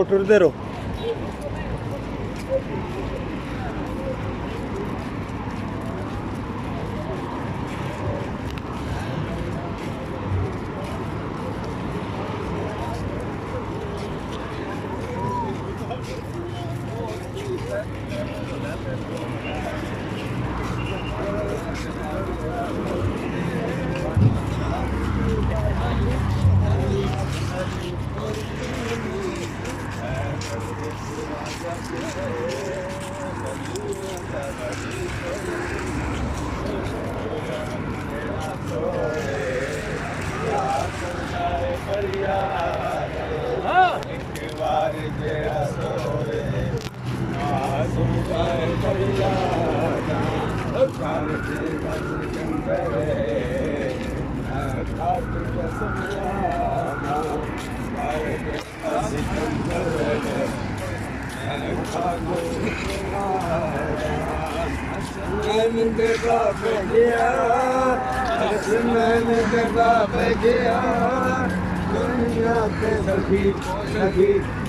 टुरते रहो।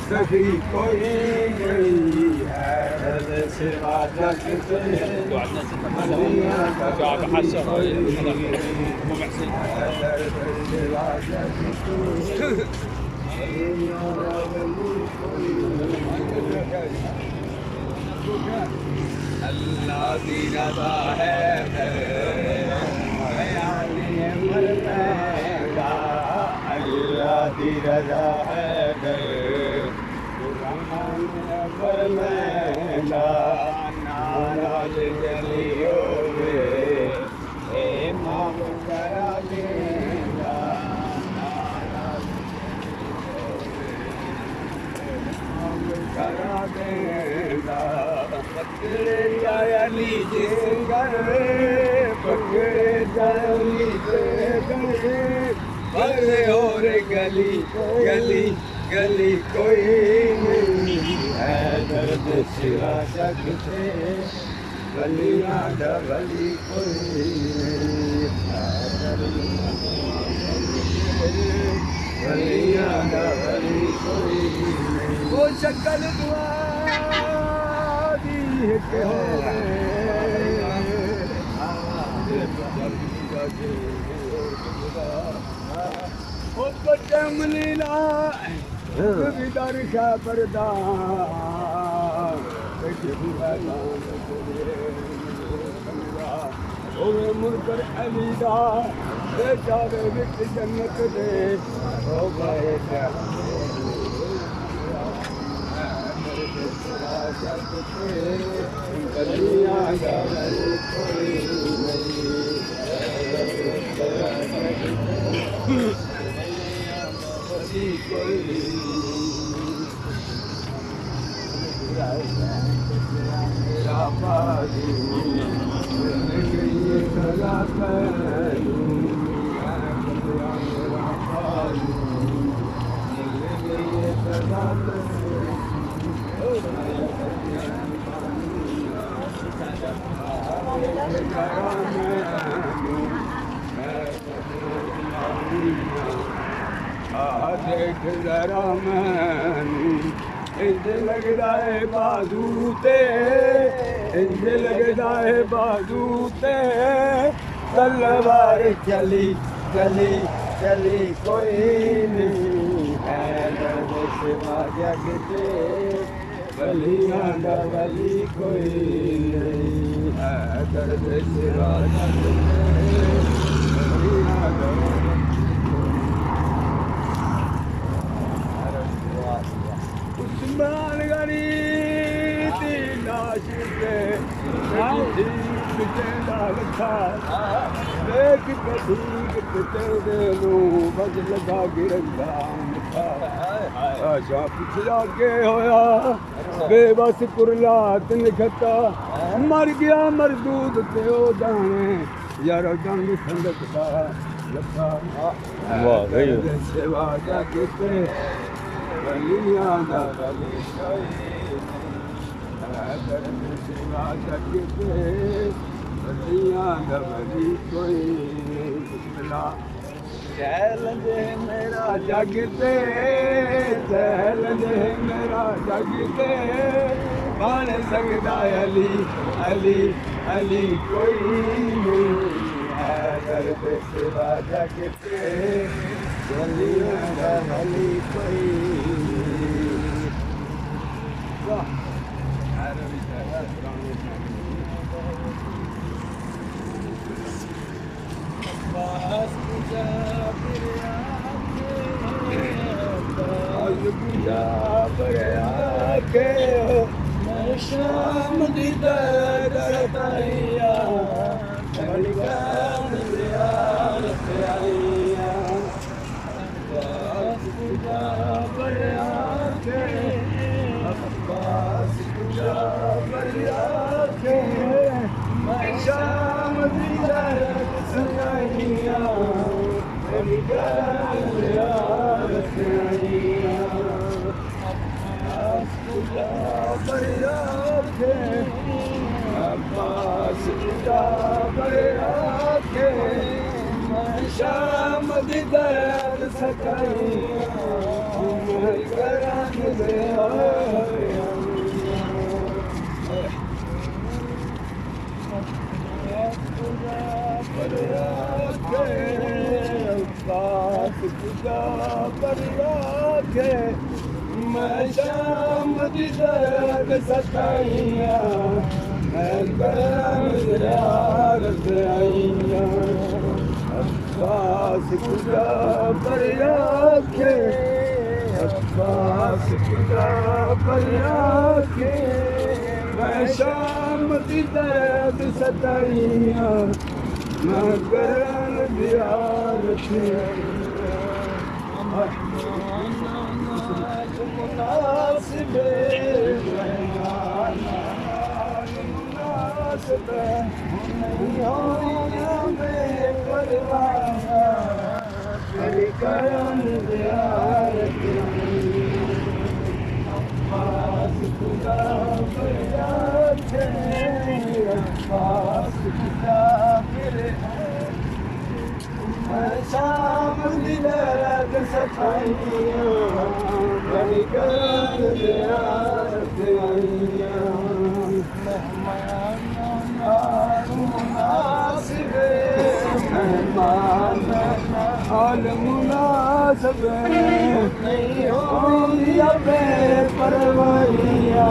सभी कोई नहीं है सिवा जग के अल्लाह की रज़ा है अल्लाह की रज़ा है नाराज गलियों में माफ करा देगा करा देगा पकड़े जाया लीजिए पकड़े जाया लीजिए अरे और गली गली गली कोई नहीं है दर्द सिवा जग से गलियां गली कोई नहीं है गलियां गली कोई नहीं वो शक्ल दुआ दी के हो उसको जमलीला दर शाह परदा ओवे मुनकर अली दा बेचारे विच जन्नत दे ओ गए गलियां दा कोई देख जरा मैनू इंज लगदा है बाजू ते इंज लगदा है बाजू ते तलवार चली चली चली कोई नहीं है दर्द सिवा जग ते गलियां दा वली कोई नहीं है दर्द सिवा जग ते गलियां दा उस्मान गनी दी लाश पे शादी पिटेंदा लखा देख कदीक पिटे दे नू बज लगा गिरंदा मथा आशा पिछड़ा के होया बेबस कुरलात निखता मर गया मरदूद ते ओ जाने यारो जंग संगत दा लखा वाह गई सेवा जाके ते गलियां दा गली दर्द सेवा जाके ते गलियां दा गली कोई बिस्मिल्लाह चैलेंज मेरा जग ते चैलेंज मेरा जग ते बन सकदा अली अली अली कोई नहीं है दर्द सेवा जग ते गलियां दा गली कोई शाम दी दर ताइया शाम दी दर सगाइया शाम दी दर मैं शाम दी दर सताइया मैं याद आइया अब्बास खुदा पर आखे अब्बास खुदा पर आखे मैं शाम दी दर सताइया मैं करन दियार मुनासिबे करन दियार अब्बास खुदा पर आखे अब्बास खुदा पर शाम दी दर सताइया बड़ी कर मुनासिबे मेहमान हाल मुनासिबे नहीं हो परवैया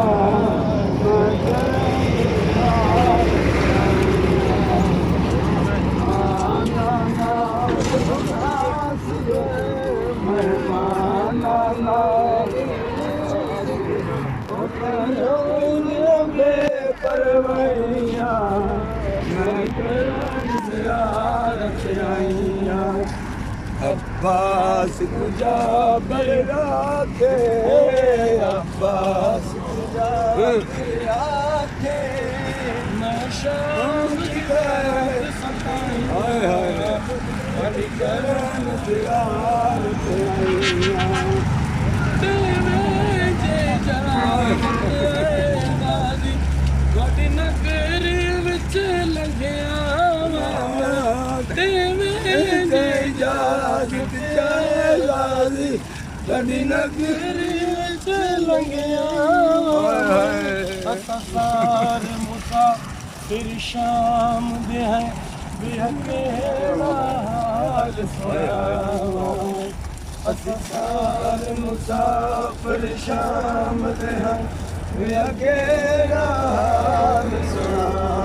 परवैया मैं अब्बास गुजा बलराखे अब्बास गुजा बलराखे मैं शाम की हाय हाय बड़ी करन दियार तेरिया तेरे जे जादी गड नगर विच लंघिया तेरे जे जादी गडी नगरी विच लंघिया सार मुसाफिर शाम दे है बेहके हाल सोया सार मुसाफिर शाम दे है बेहके हाल सोया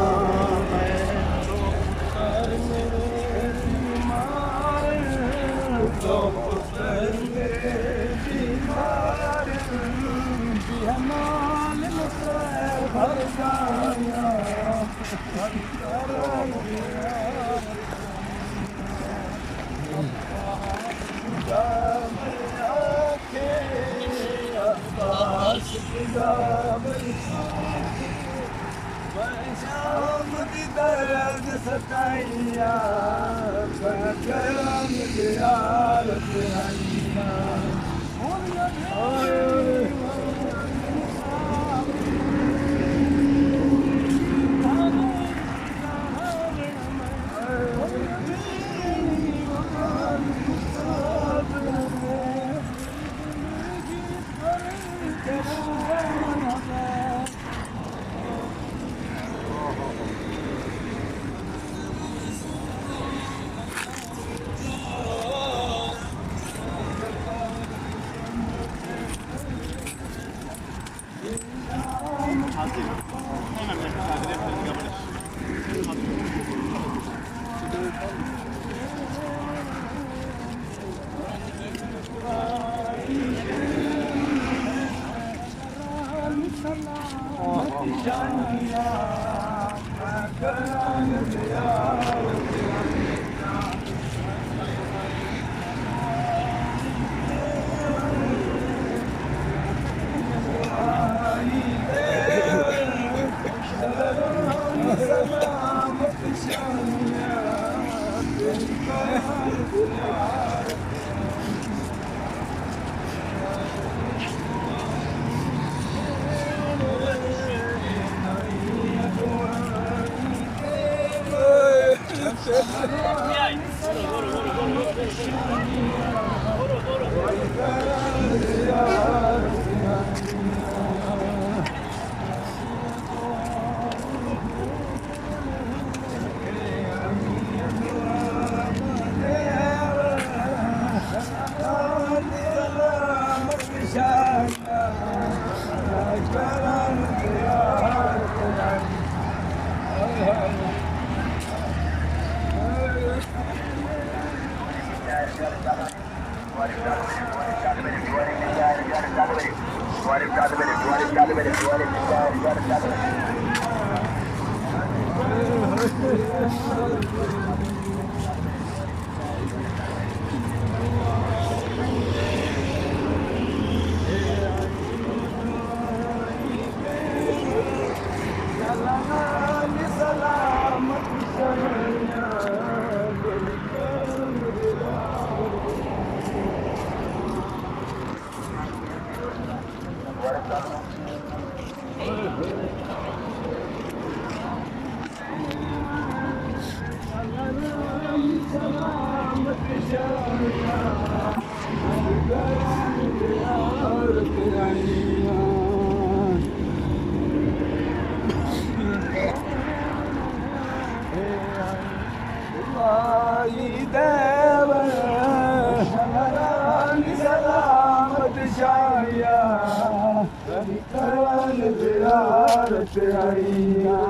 दर्द सताइया करम दियार कभी करान ज़ियारत आईयां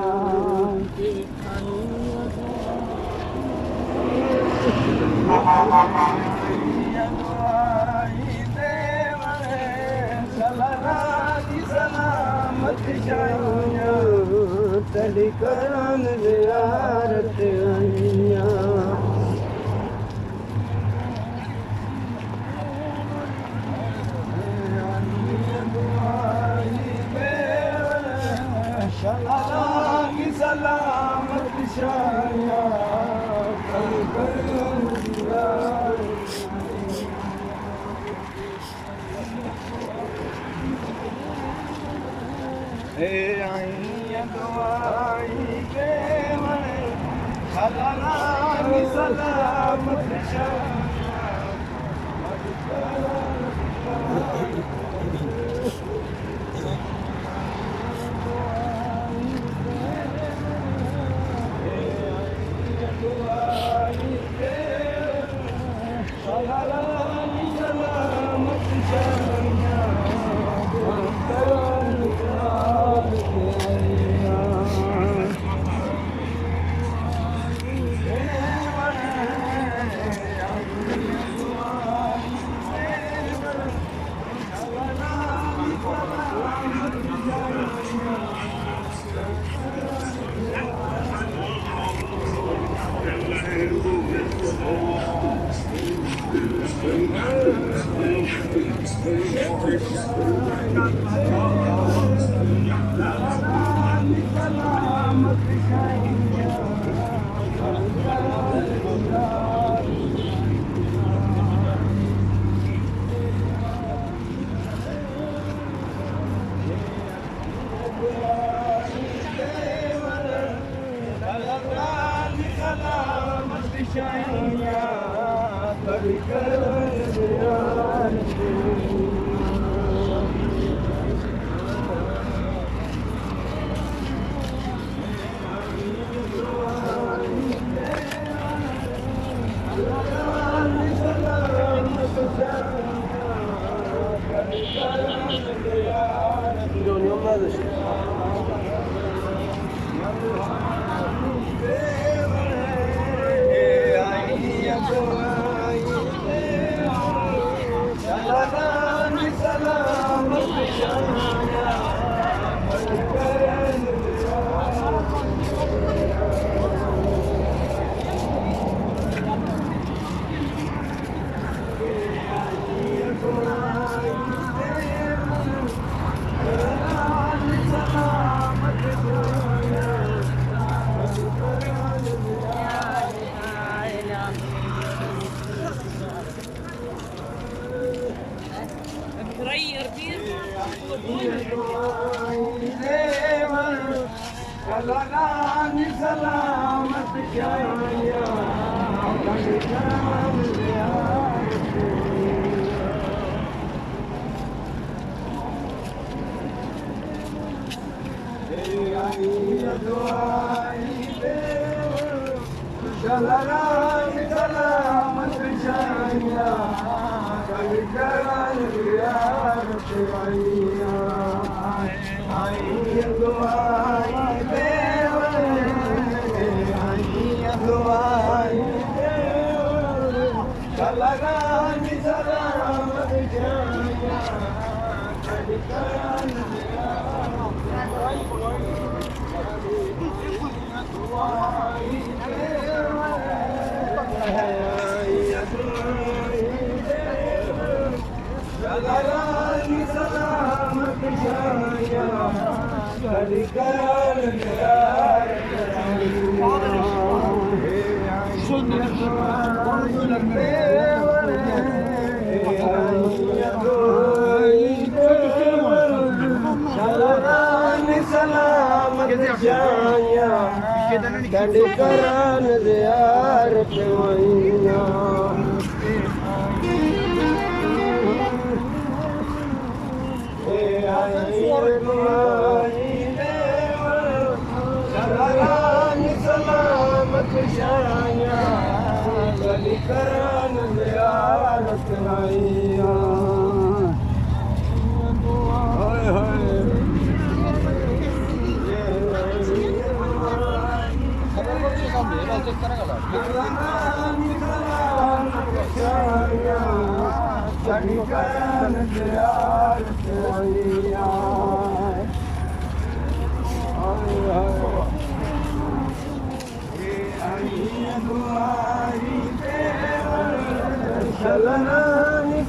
सलामत जाइयां तड़ी करान ज़ियारत आईयां सलामत जाइयां तड़ी करान ज़ियारत हे आईयां दुआई के मने सलामत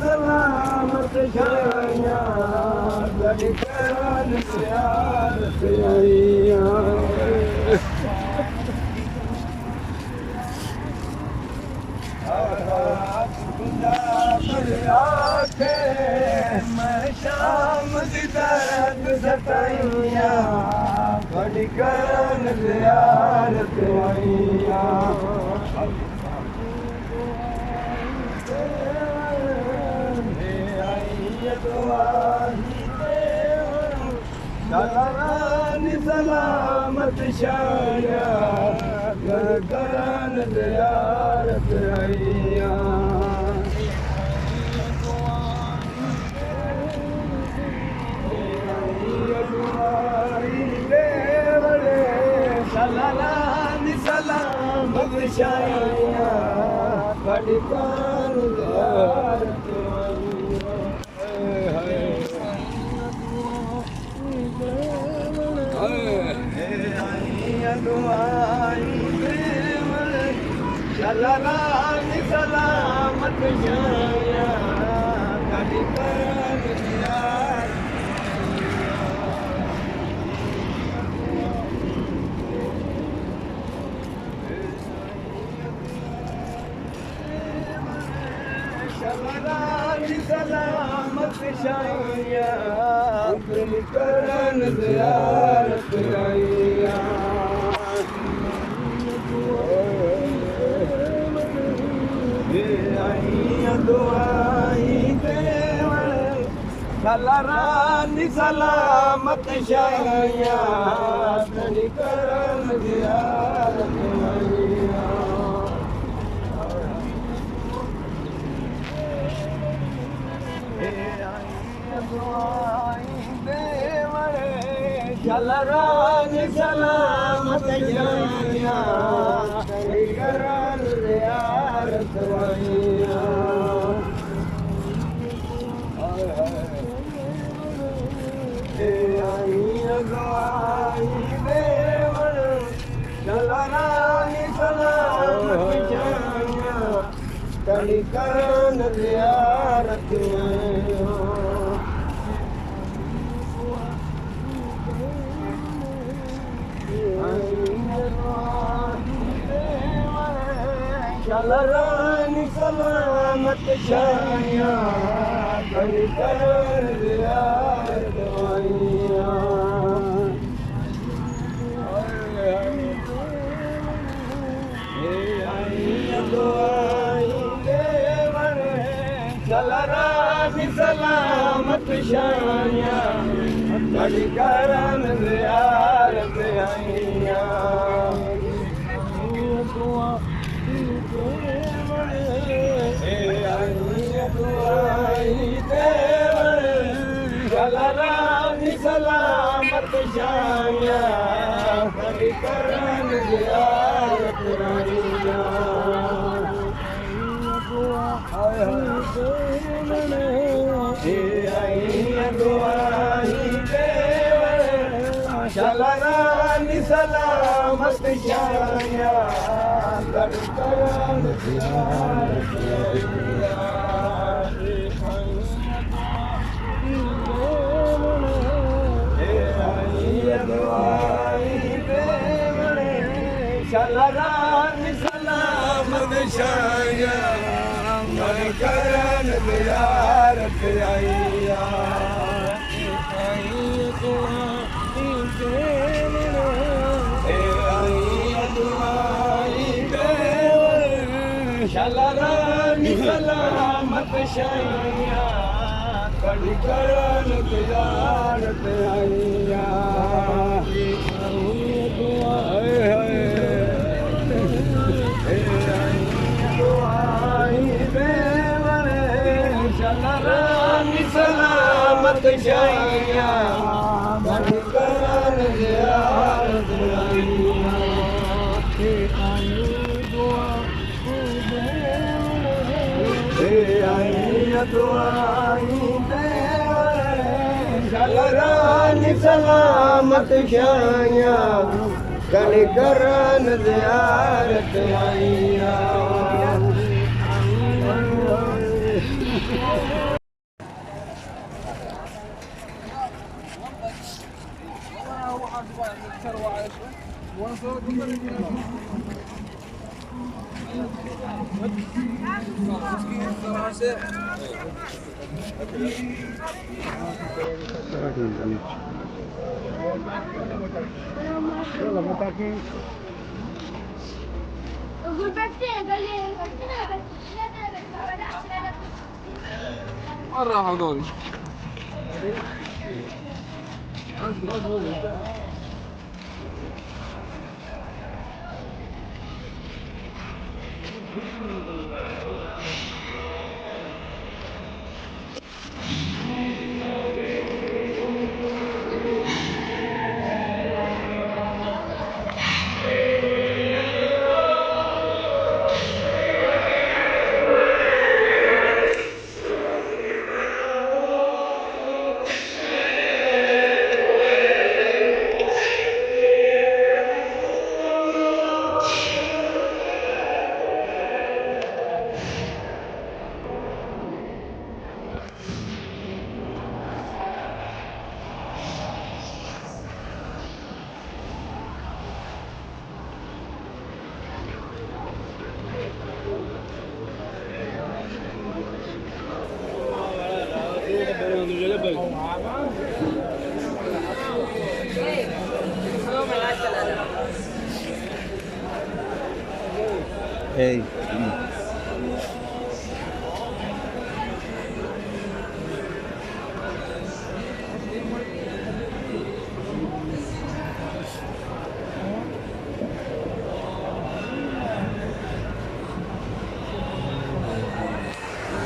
सलामत शाया गड़कन ज़ियारत आखे मैं शाम दी दर्द सताइया गड़कन ज़ियारत आइया सलामत शाया गड़कन ज़ियारत आइया सलामत शाया गड़कन ज़ियारत सलामत शाया गड़कन सलामत शाया गड़कन ज़ियारत आइया सलारानी सलामत शाया गड़कन ज़ियारत आइया सलारानी सलामत शाया गड़कन ज़ियारत आइया गड़कन ज़ियारत सलारानी सलामत शाया गड़कन ज़ियारत आइया सलारानी सलामत शाया गड़कन ज़ियारत आइया सलारानी सलामत शाया गड़कन ज़ियारत आइया सलारानी सलामत शाया गड़कन ज़ियारत सलारानी सलामत शाया गड़कन ज़ियारत आइया सलारानी सलामत शाया गड़कन ज़ियारत आइया सलारानी सलामत शाया गड़कन ज़ियारत आइया दुआई शलरानी सलामत शाया कल करन ज़ियारत आईया مرة هذول اي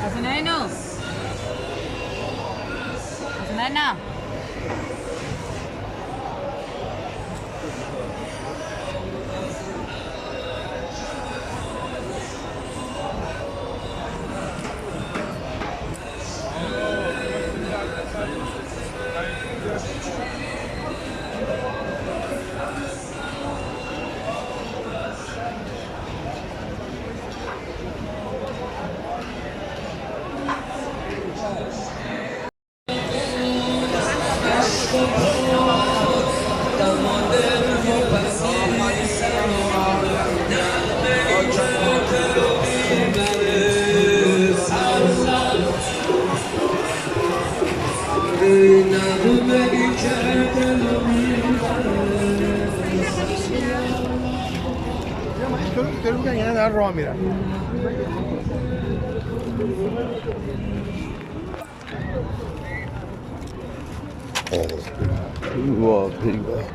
حسنينو حسنينا Creo que ya da Roma, mira. Wow, pretty well.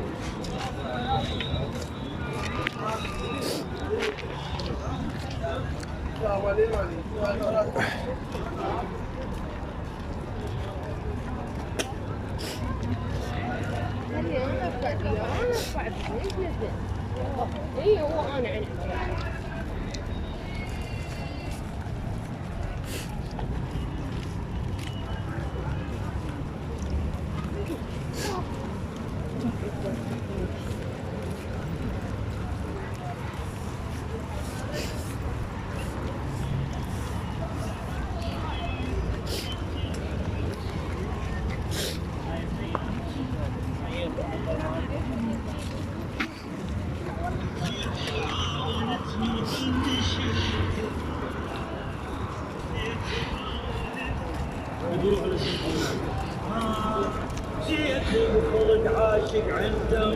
عاشق عنده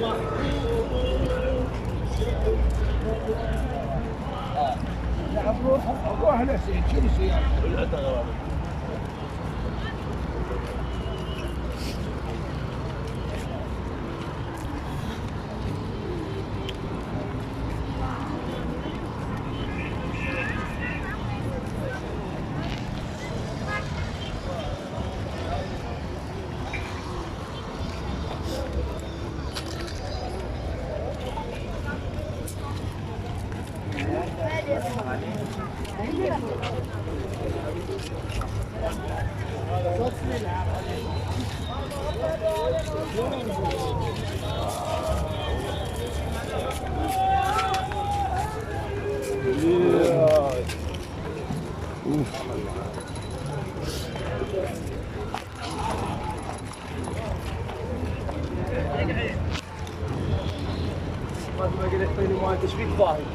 ما قلت لي ما انت ايش فيك ضايع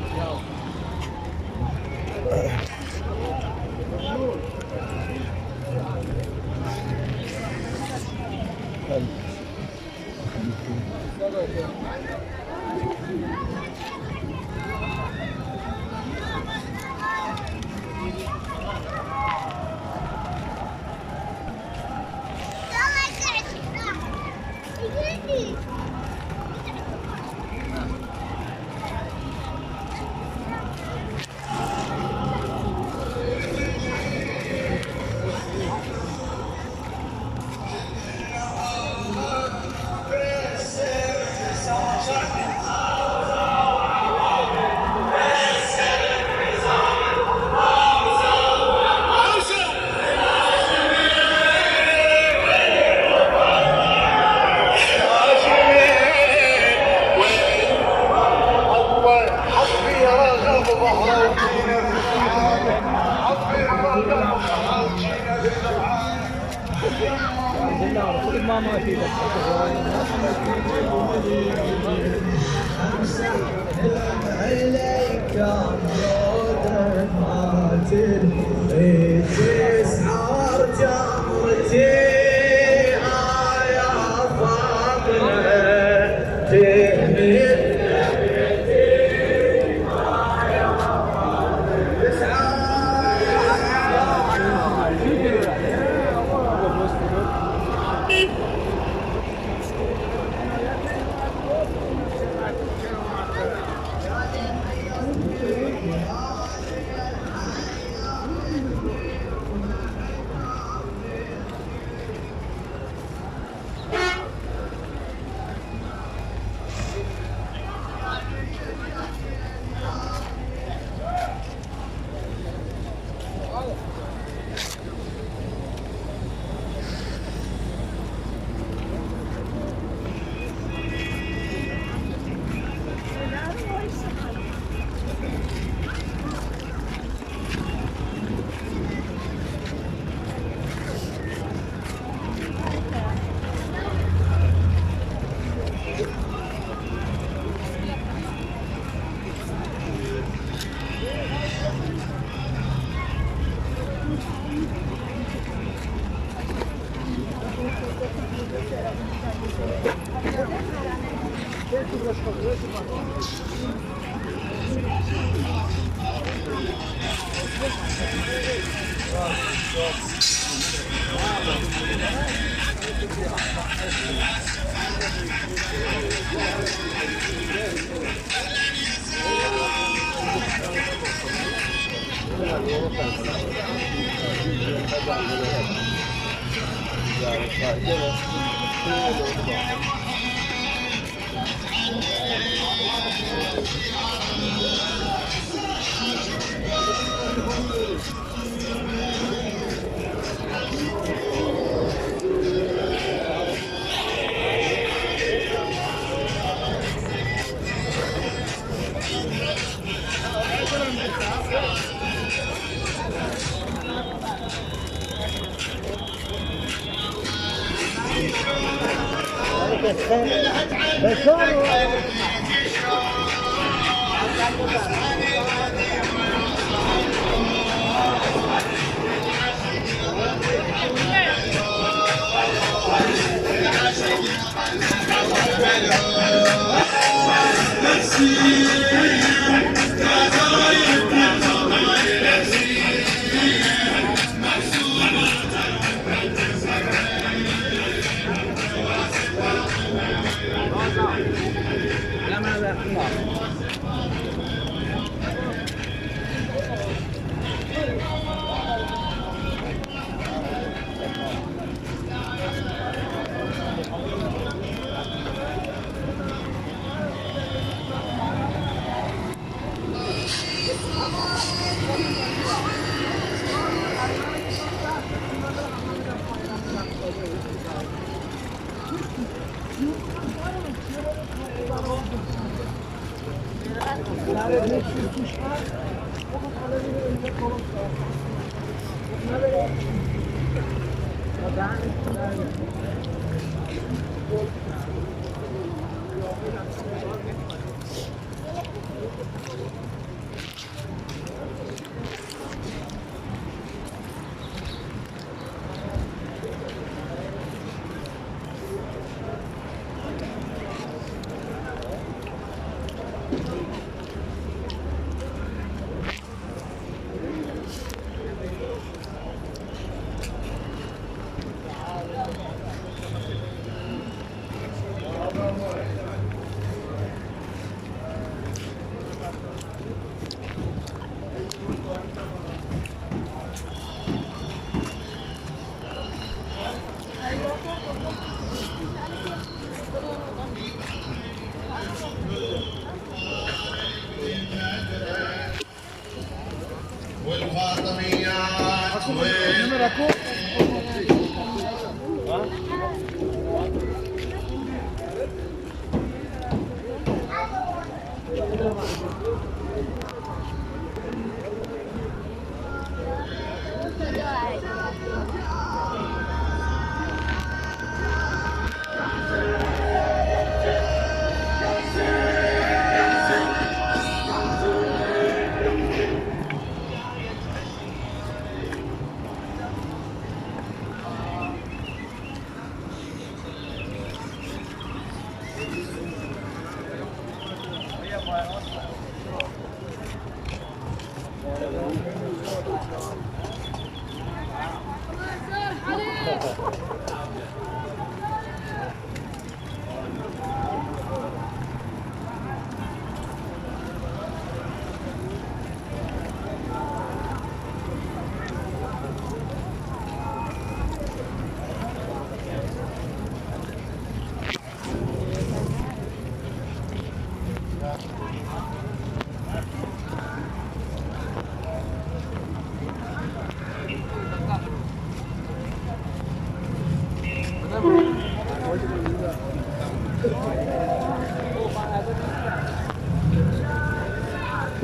عليك عمرك قاتل تسعر جمرتي يا فاطمة تهمل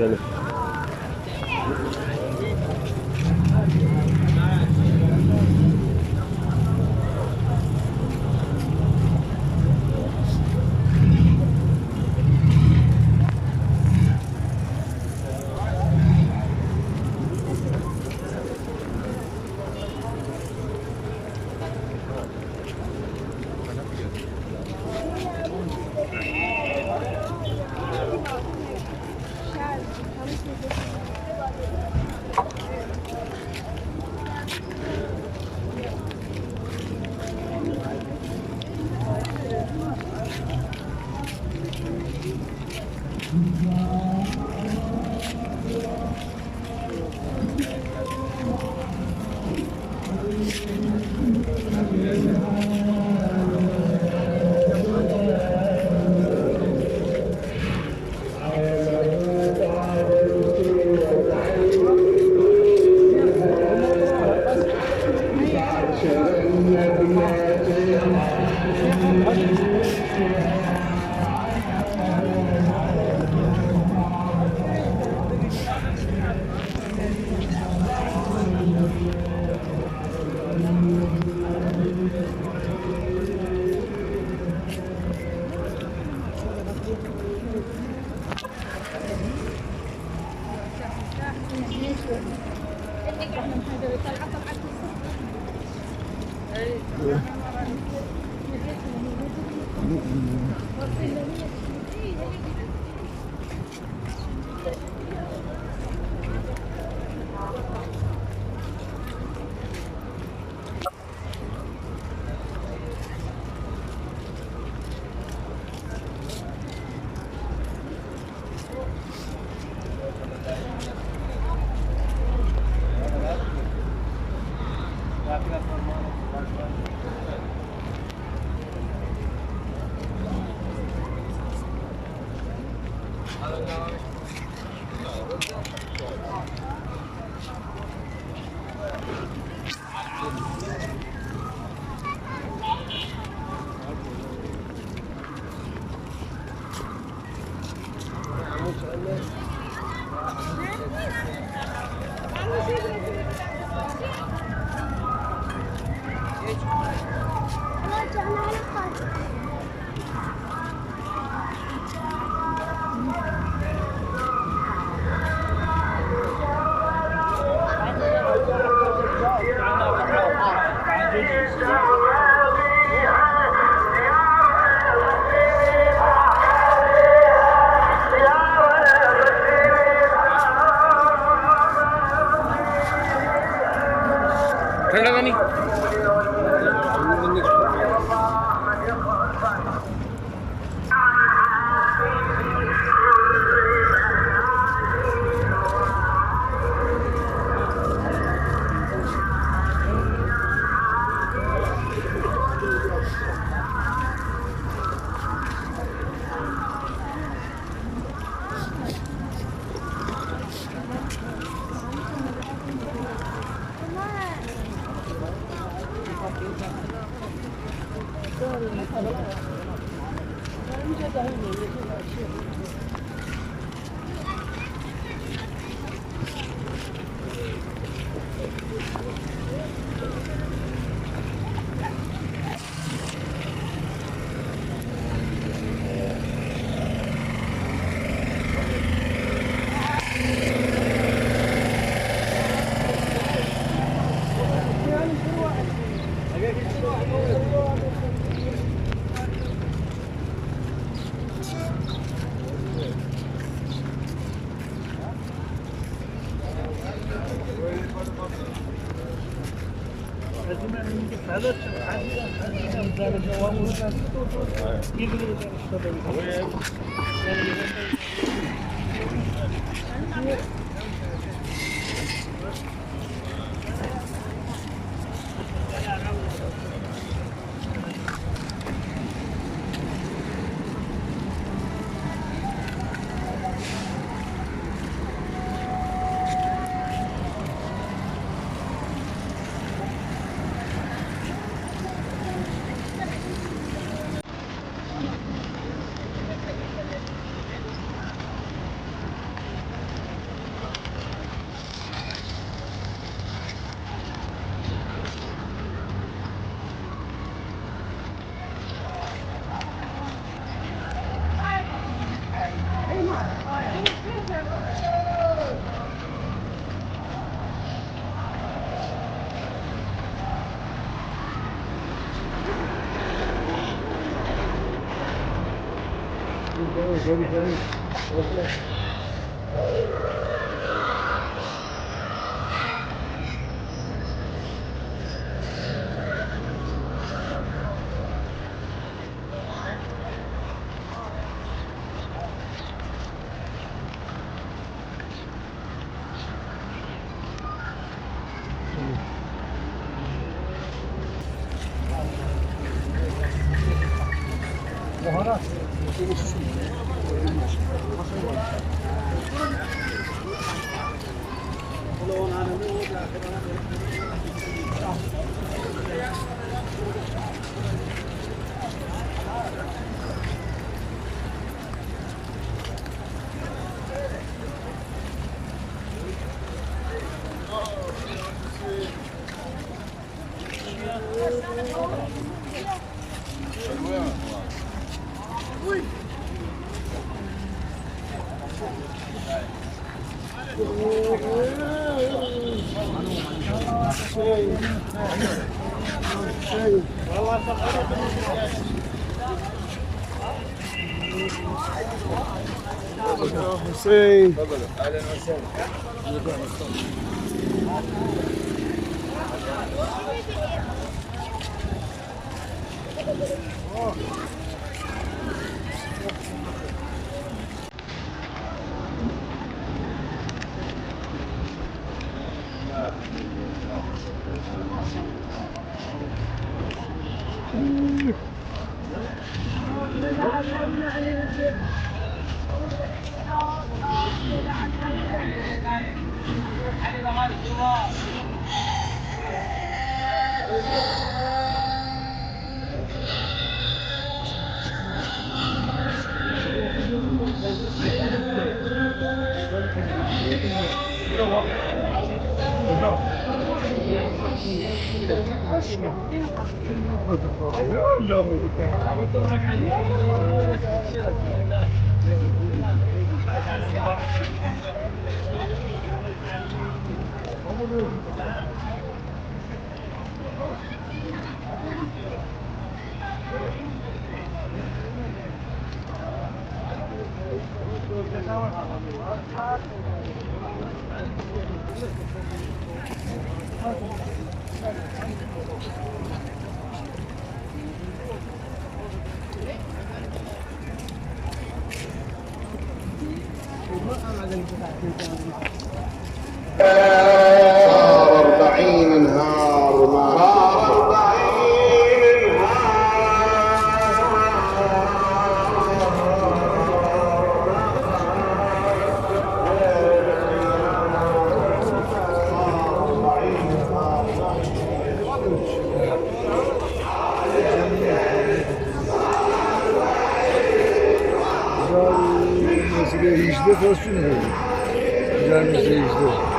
चलो رجعنا على الخارج. ठंडा पानी حسين اهلا وسهلا. صار 40 نهار ما صار 40 Mesela hicde fasulye. Güzelmişse hicde.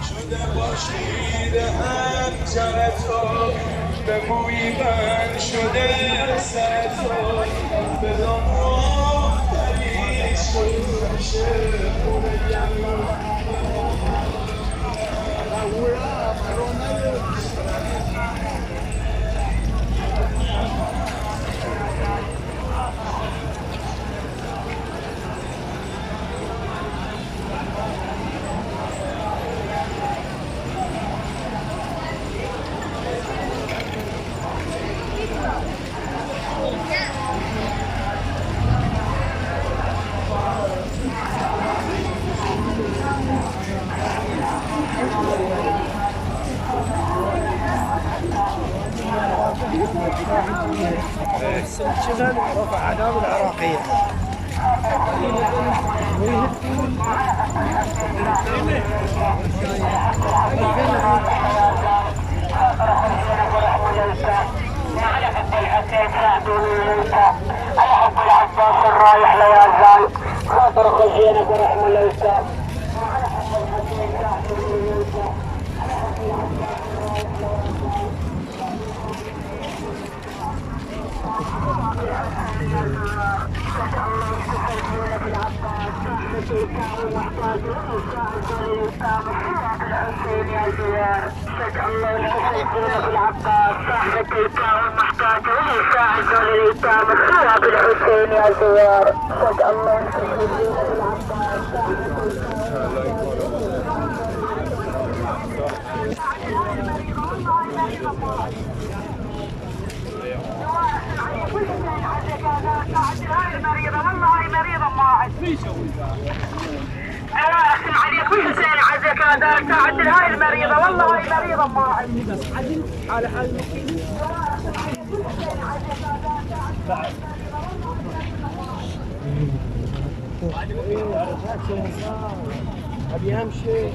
شده باشی دهن جر تو به بوی من شده سر تو به دنیا دلیل شده خونه الشمال رفع عناب العراقية. حب العباس الرايح لا يزال خاطر خزينك ورحم الله يستاهل الحسين يا زوار شد الله الحسين بن ابي العباس صاحب التيتام المحتاجه ويساعد دول اليتامى الصواب الحسين يا زوار شد الله الحسين بن ابي العباس صاحب المريضة والله مريضة ما عاد انا اسمع عليك حسين عزك هذا تعدل هاي المريضة والله هاي مريضة ما عاد على حال ابي اهم شيء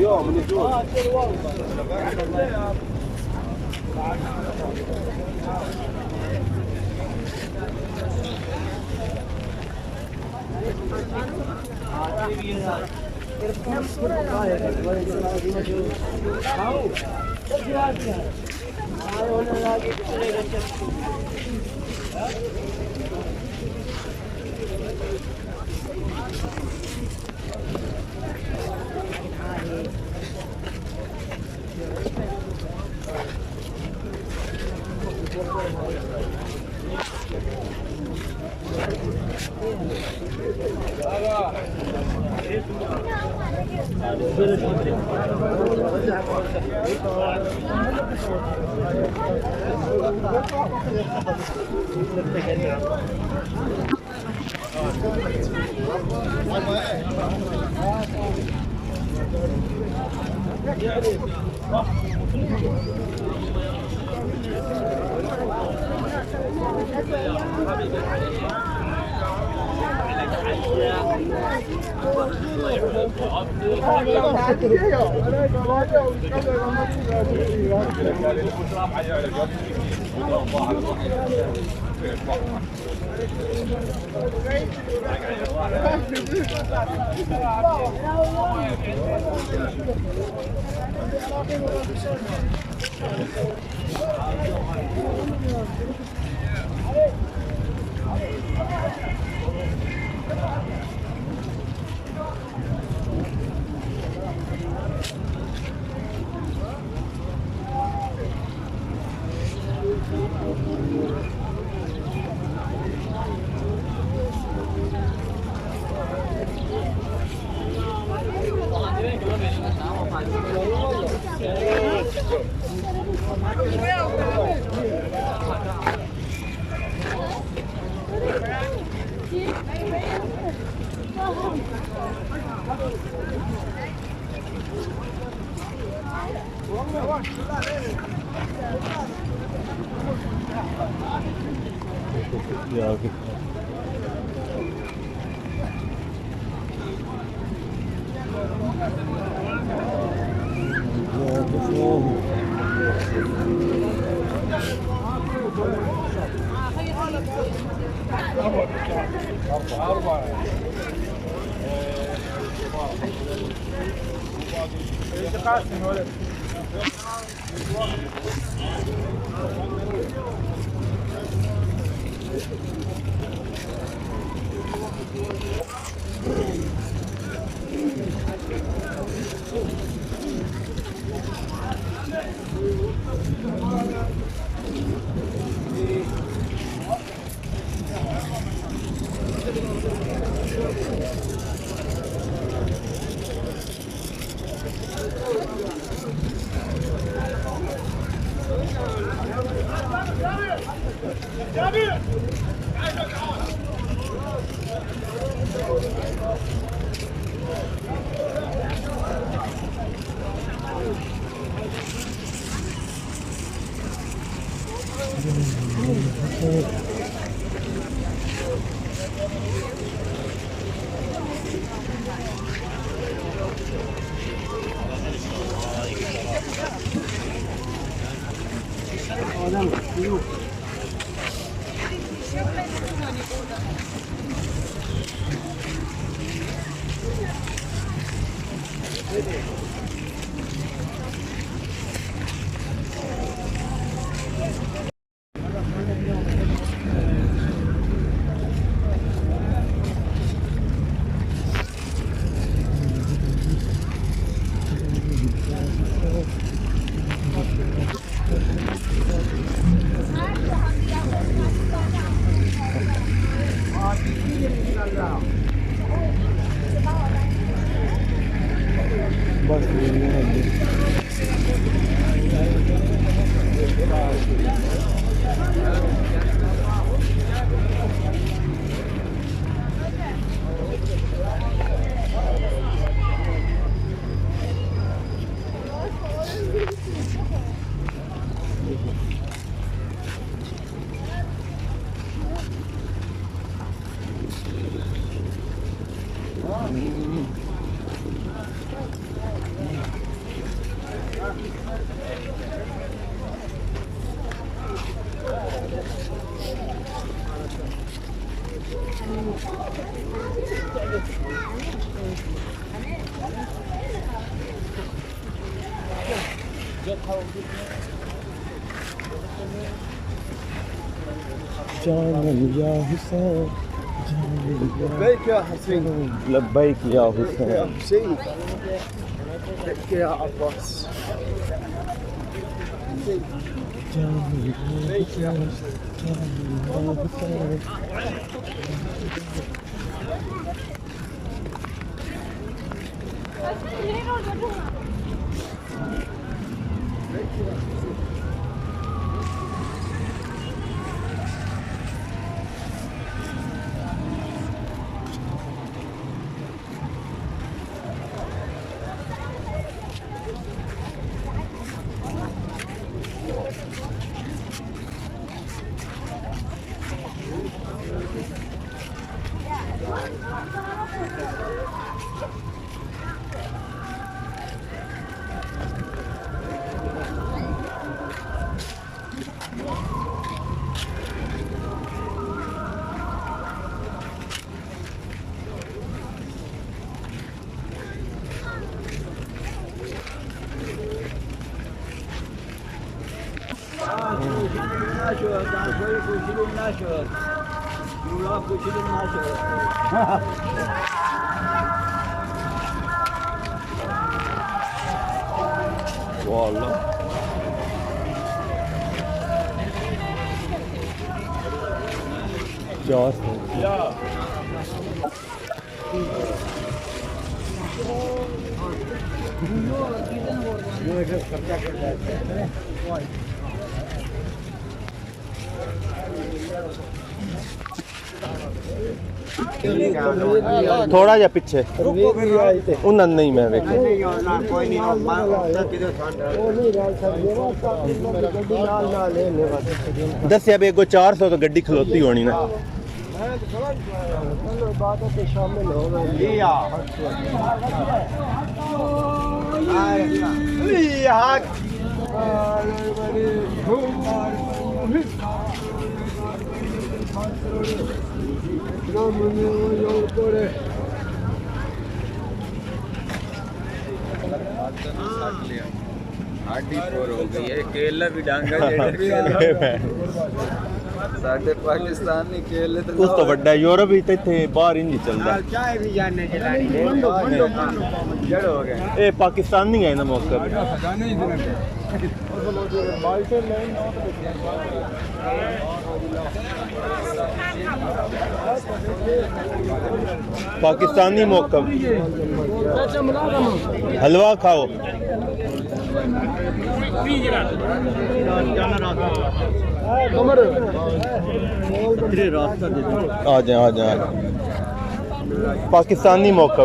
اليوم نزول جانم یا حسین لبيك يا حسين. لبیک یا يا حسین حسين. لبيك يا عباس. لبيك يا حسين. والله جاست थोड़ा जा पीछे उन्हें नहीं मैं वेख दस या बेगो 400 तो गड्डी खलोती होनी ना केला भी डांगा साढ़े पाकिस्तान ने केले उस तो बड़ा यूरोप ही थे बाहर ही नहीं चलता चाय भी जाने के लाड़ी जड़ हो गए। ए पाकिस्तान नहीं है ना मौका पे पाकिस्तानी मौका हलवा खाओ आ जाए पाकिस्तानी मौका